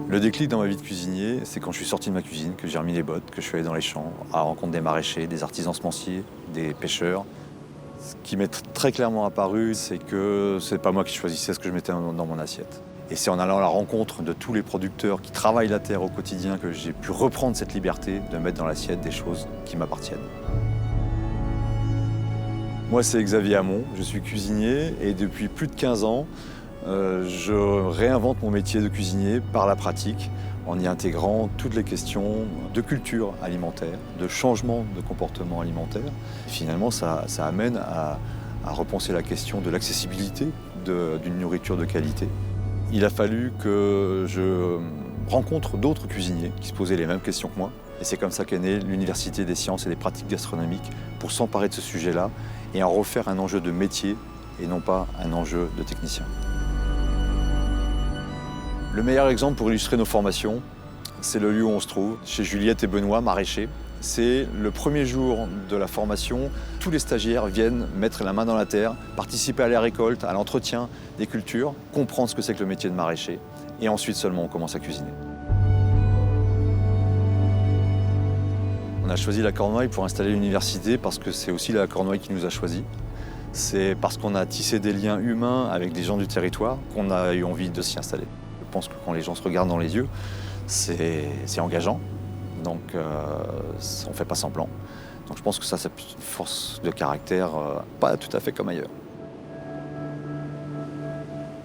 Le déclic dans ma vie de cuisinier, c'est quand je suis sorti de ma cuisine, que j'ai remis les bottes, que je suis allé dans les champs, à la rencontre des maraîchers, des artisans semenciers, des pêcheurs. Ce qui m'est très clairement apparu, c'est que c'est pas moi qui choisissais ce que je mettais dans mon assiette. Et c'est en allant à la rencontre de tous les producteurs qui travaillent la terre au quotidien que j'ai pu reprendre cette liberté de mettre dans l'assiette des choses qui m'appartiennent. Moi, c'est Xavier Hamon, je suis cuisinier et depuis plus de 15 ans, je réinvente mon métier de cuisinier par la pratique en y intégrant toutes les questions de culture alimentaire, de changement de comportement alimentaire. Finalement, ça amène à repenser la question de l'accessibilité d'une nourriture de qualité. Il a fallu que je rencontre d'autres cuisiniers qui se posaient les mêmes questions que moi. Et c'est comme ça qu'est née l'Université des sciences et des pratiques gastronomiques pour s'emparer de ce sujet-là et en refaire un enjeu de métier et non pas un enjeu de technicien. Le meilleur exemple pour illustrer nos formations, c'est le lieu où on se trouve, chez Juliette et Benoît, maraîchers. C'est le premier jour de la formation. Tous les stagiaires viennent mettre la main dans la terre, participer à la récolte, à l'entretien des cultures, comprendre ce que c'est que le métier de maraîcher. Et ensuite seulement, on commence à cuisiner. On a choisi la Cornouaille pour installer l'université parce que c'est aussi la Cornouaille qui nous a choisis. C'est parce qu'on a tissé des liens humains avec des gens du territoire qu'on a eu envie de s'y installer. Je pense que quand les gens se regardent dans les yeux, c'est engageant, donc on ne fait pas semblant. Donc je pense que ça, c'est une force de caractère pas tout à fait comme ailleurs.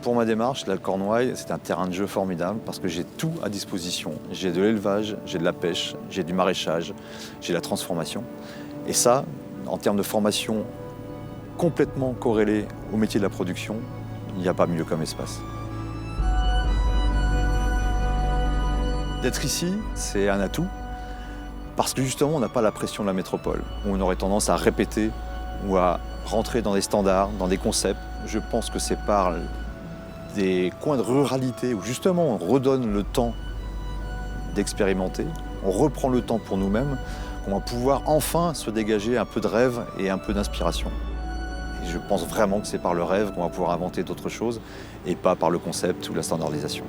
Pour ma démarche, la Cornouaille, c'est un terrain de jeu formidable parce que j'ai tout à disposition. J'ai de l'élevage, j'ai de la pêche, j'ai du maraîchage, j'ai la transformation. Et ça, en termes de formation complètement corrélée au métier de la production, il n'y a pas mieux comme espace. D'être ici, c'est un atout, parce que justement, on n'a pas la pression de la métropole, où on aurait tendance à répéter ou à rentrer dans des standards, dans des concepts. Je pense que c'est par des coins de ruralité où justement on redonne le temps d'expérimenter, on reprend le temps pour nous-mêmes, qu'on va pouvoir enfin se dégager un peu de rêve et un peu d'inspiration. Et je pense vraiment que c'est par le rêve qu'on va pouvoir inventer d'autres choses et pas par le concept ou la standardisation.